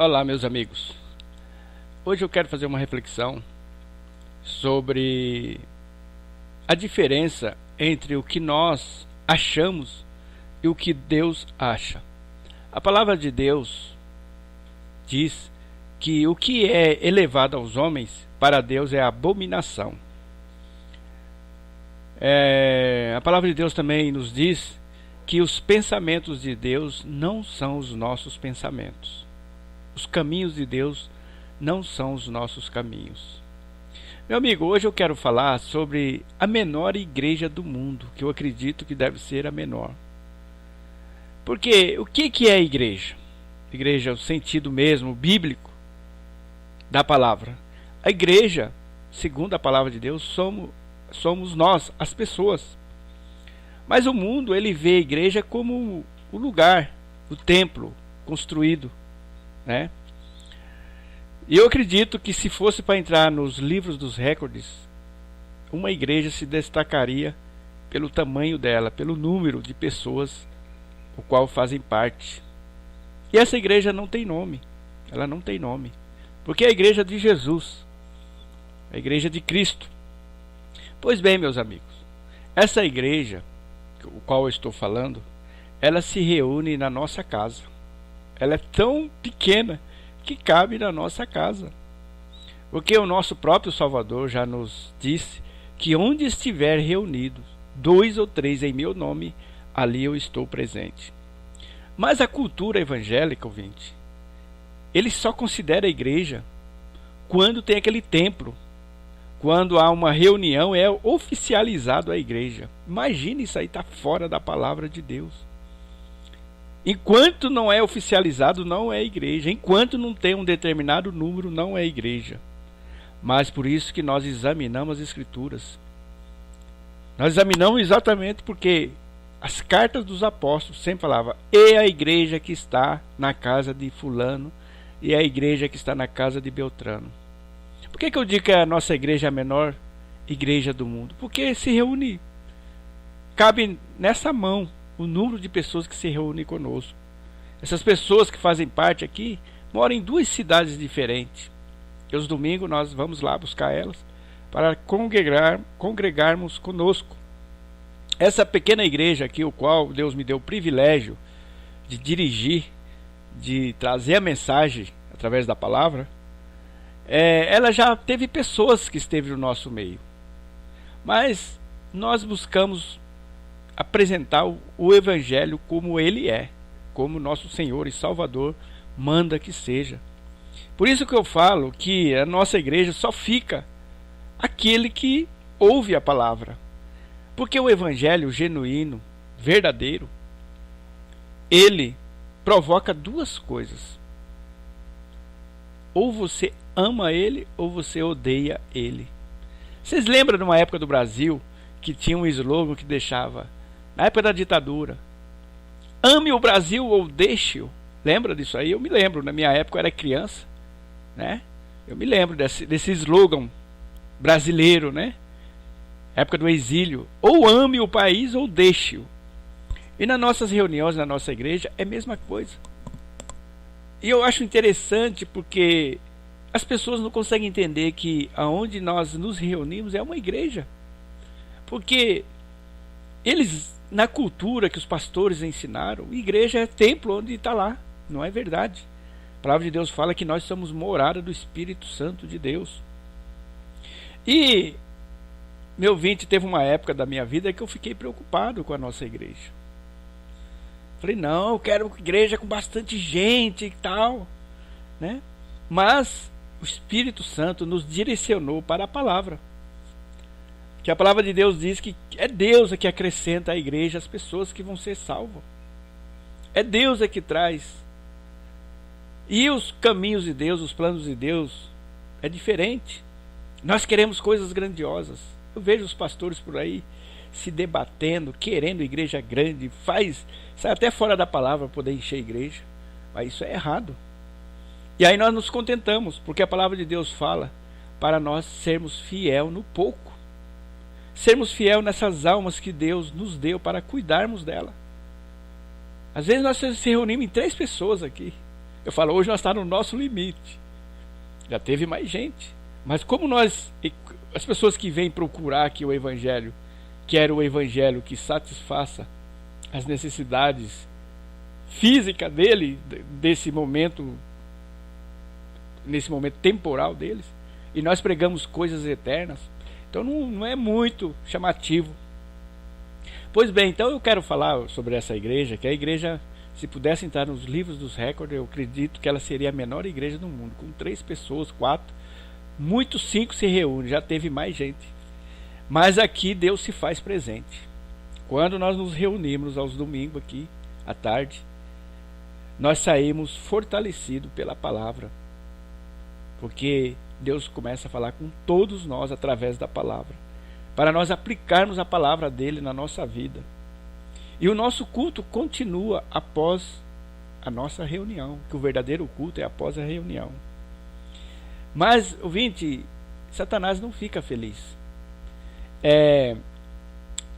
Olá, meus amigos. Hoje eu quero fazer uma reflexão sobre a diferença entre o que nós achamos e o que Deus acha. A palavra de Deus diz que o que é elevado aos homens, para Deus é abominação. A palavra de Deus também nos diz que os pensamentos de Deus não são os nossos pensamentos. Os caminhos de Deus não são os nossos caminhos. Meu amigo, hoje eu quero falar sobre a menor igreja do mundo, que eu acredito que deve ser a menor. Porque o que é a igreja? Igreja é o sentido mesmo bíblico da palavra. A igreja, segundo a palavra de Deus, somos nós, as pessoas. Mas o mundo, ele vê a igreja como o lugar, o templo construído, né? E eu acredito que se fosse para entrar nos livros dos recordes, uma igreja se destacaria pelo tamanho dela, pelo número de pessoas o qual fazem parte. E essa igreja não tem nome. Ela não tem nome. Porque é a igreja de Jesus, a igreja de Cristo. Pois bem, meus amigos, essa igreja, o qual eu estou falando, ela se reúne na nossa casa. Ela é tão pequena que cabe na nossa casa. Porque o nosso próprio Salvador já nos disse que onde estiver reunidos 2 ou 3 em meu nome, ali eu estou presente. Mas a cultura evangélica, ouvinte, ele só considera a igreja quando tem aquele templo. Quando há uma reunião, é oficializado a igreja. Imagine, isso aí está fora da palavra de Deus. Enquanto não é oficializado, não é igreja. Enquanto não tem um determinado número, não é igreja. Mas por isso que nós examinamos as escrituras. Nós examinamos exatamente porque as cartas dos apóstolos sempre falavam: e a igreja que está na casa de fulano, e a igreja que está na casa de Beltrano. Por que eu digo que a nossa igreja é a menor igreja do mundo? Porque se reúne, cabe nessa mão o número de pessoas que se reúnem conosco. Essas pessoas que fazem parte aqui moram em 2 cidades diferentes. E aos domingos nós vamos lá buscar elas para congregarmos conosco. Essa pequena igreja aqui, o qual Deus me deu o privilégio de dirigir, de trazer a mensagem através da palavra, ela já teve pessoas que esteve no nosso meio. Mas nós buscamos apresentar o Evangelho como ele é, como nosso Senhor e Salvador manda que seja. Por isso que eu falo que a nossa igreja só fica aquele que ouve a palavra. Porque o Evangelho genuíno, verdadeiro, ele provoca 2 coisas. Ou você ama ele, ou você odeia ele. Vocês lembram de uma época do Brasil que tinha um slogan que deixava, na época da ditadura: ame o Brasil ou deixe-o? Lembra disso aí? Eu me lembro, na minha época eu era criança, né? Eu me lembro desse slogan brasileiro, né? Época do exílio: ou ame o país ou deixe-o. E nas nossas reuniões, na nossa igreja, é a mesma coisa. E eu acho interessante porque as pessoas não conseguem entender que aonde nós nos reunimos é uma igreja. Porque eles, na cultura que os pastores ensinaram, igreja é templo onde está lá. Não é verdade. A palavra de Deus fala que nós somos morada do Espírito Santo de Deus. E meu ouvinte, teve uma época da minha vida que eu fiquei preocupado com a nossa igreja. Falei, não, eu quero uma igreja com bastante gente e tal, né? Mas o Espírito Santo nos direcionou para a palavra. Que a palavra de Deus diz que é Deus que acrescenta à igreja as pessoas que vão ser salvas. É Deus que traz. E os caminhos de Deus, os planos de Deus, é diferente. Nós queremos coisas grandiosas. Eu vejo os pastores por aí se debatendo, querendo igreja grande, sai até fora da palavra poder encher a igreja. Mas isso é errado. E aí nós nos contentamos, porque a palavra de Deus fala para nós sermos fiel no pouco. Sermos fiel nessas almas que Deus nos deu para cuidarmos dela. Às vezes nós se reunimos em 3 pessoas aqui. Eu falo, hoje nós estamos no nosso limite. Já teve mais gente. Mas como as pessoas que vêm procurar aqui o Evangelho, querem o Evangelho que satisfaça as necessidades físicas dele, nesse momento temporal deles, e nós pregamos coisas eternas, então não é muito chamativo. Pois bem, então eu quero falar sobre essa igreja, que a igreja, se pudesse entrar nos livros dos recordes, eu acredito que ela seria a menor igreja do mundo, com 3 pessoas, 4, muitos 5 se reúnem, já teve mais gente. Mas aqui Deus se faz presente. Quando nós nos reunimos aos domingos aqui, à tarde, nós saímos fortalecidos pela palavra. Porque Deus começa a falar com todos nós através da palavra, para nós aplicarmos a palavra dele na nossa vida. E o nosso culto continua após a nossa reunião, que o verdadeiro culto é após a reunião. Mas, ouvinte, Satanás não fica feliz.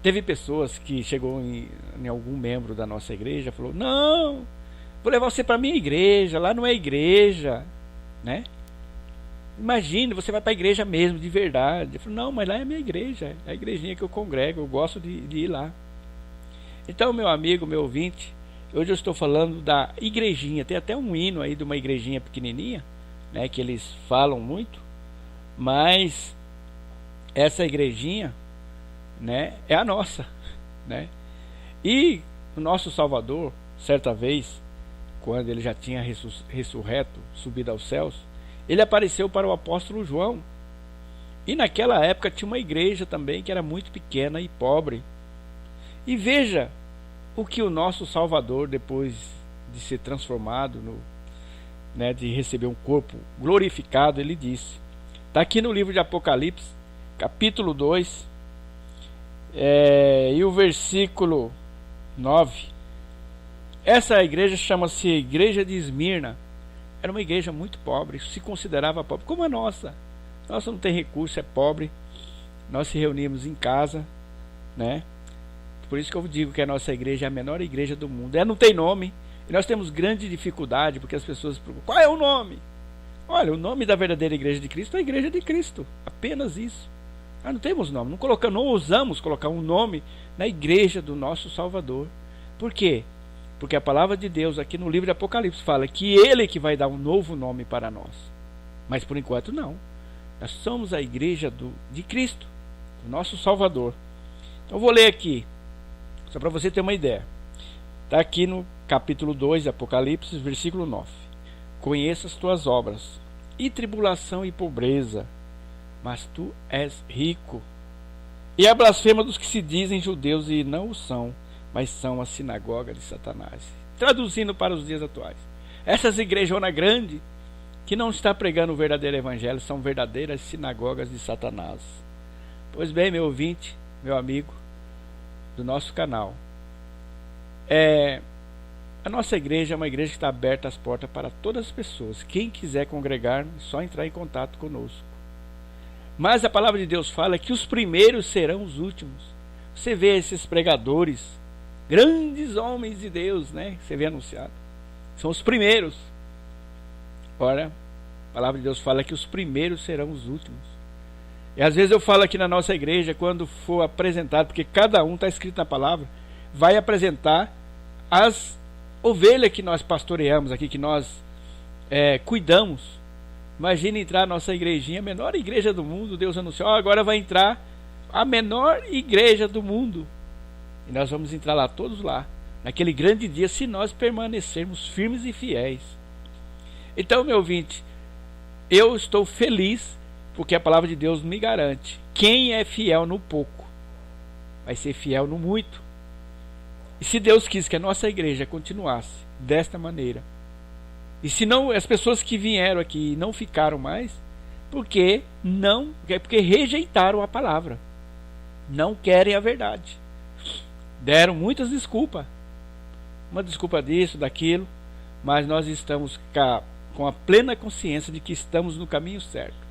Teve pessoas que chegou em algum membro da nossa igreja, falou, não, vou levar você para a minha igreja, lá não é igreja, né? Imagine, você vai para a igreja mesmo, de verdade. Eu falei, não, mas lá é a minha igreja, é a igrejinha que eu congrego, eu gosto de ir lá. Então, meu amigo, meu ouvinte, hoje eu estou falando da igrejinha. Tem até um hino aí de uma igrejinha pequenininha, né, que eles falam muito, mas essa igrejinha, né, é a nossa, né? E o nosso Salvador, certa vez, quando ele já tinha ressurreto, subido aos céus, ele apareceu para o apóstolo João. E naquela época tinha uma igreja também que era muito pequena e pobre. E veja o que o nosso Salvador, depois de ser transformado, de receber um corpo glorificado, ele disse. Está aqui no livro de Apocalipse, capítulo 2, e o versículo 9. Essa igreja chama-se Igreja de Esmirna. Era uma igreja muito pobre, se considerava pobre, como a nossa. Nossa não tem recurso, é pobre. Nós se reunimos em casa, né? Por isso que eu digo que a nossa igreja é a menor igreja do mundo. Ela não tem nome. E nós temos grande dificuldade, porque as pessoas perguntam, qual é o nome? Olha, o nome da verdadeira igreja de Cristo é a igreja de Cristo. Apenas isso. Nós não temos nome. Não ousamos colocar um nome na igreja do nosso Salvador. Por quê? Porque a palavra de Deus aqui no livro de Apocalipse fala que Ele que vai dar um novo nome para nós. Mas por enquanto não. Nós somos a igreja de Cristo, o nosso Salvador. Então eu vou ler aqui, só para você ter uma ideia. Está aqui no capítulo 2 de Apocalipse, versículo 9. Conheço as tuas obras, e tribulação e pobreza, mas tu és rico. E a blasfema dos que se dizem judeus e não o são, mas são a sinagoga de Satanás. Traduzindo para os dias atuais, essas igrejonas grandes que não está pregando o verdadeiro evangelho são verdadeiras sinagogas de Satanás. Pois bem, meu ouvinte, meu amigo do nosso canal, a nossa igreja é uma igreja que está aberta as portas para todas as pessoas. Quem quiser congregar, é só entrar em contato conosco. Mas a palavra de Deus fala que os primeiros serão os últimos. Você vê esses pregadores, grandes homens de Deus, né? Você vê anunciado. São os primeiros. Ora, a palavra de Deus fala que os primeiros serão os últimos. E às vezes eu falo aqui na nossa igreja, quando for apresentado, porque cada um está escrito na palavra, vai apresentar as ovelhas que nós pastoreamos aqui, que nós cuidamos. Imagina entrar na nossa igrejinha, a menor igreja do mundo. Deus anunciou, agora vai entrar a menor igreja do mundo. E nós vamos entrar lá, todos lá, naquele grande dia, se nós permanecermos firmes e fiéis. Então, meu ouvinte, eu estou feliz, porque a palavra de Deus me garante, quem é fiel no pouco, vai ser fiel no muito. E se Deus quis que a nossa igreja continuasse desta maneira, e se não, as pessoas que vieram aqui não ficaram mais, porque rejeitaram a palavra, não querem a verdade, deram muitas desculpas, uma desculpa disso, daquilo, mas nós estamos com a plena consciência de que estamos no caminho certo.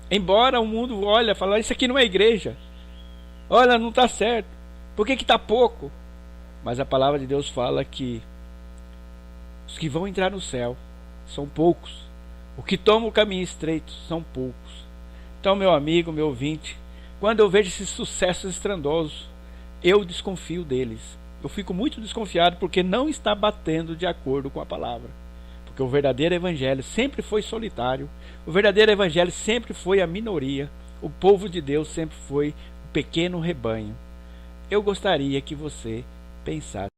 Embora o mundo olhe e fale, isso aqui não é igreja, olha, não está certo, por que está pouco? Mas a palavra de Deus fala que os que vão entrar no céu são poucos. O que toma o caminho estreito são poucos. Então, meu amigo, meu ouvinte, quando eu vejo esses sucessos estrondosos, eu desconfio deles. Eu fico muito desconfiado porque não está batendo de acordo com a palavra. Porque o verdadeiro evangelho sempre foi solitário. O verdadeiro evangelho sempre foi a minoria. O povo de Deus sempre foi o pequeno rebanho. Eu gostaria que você pensasse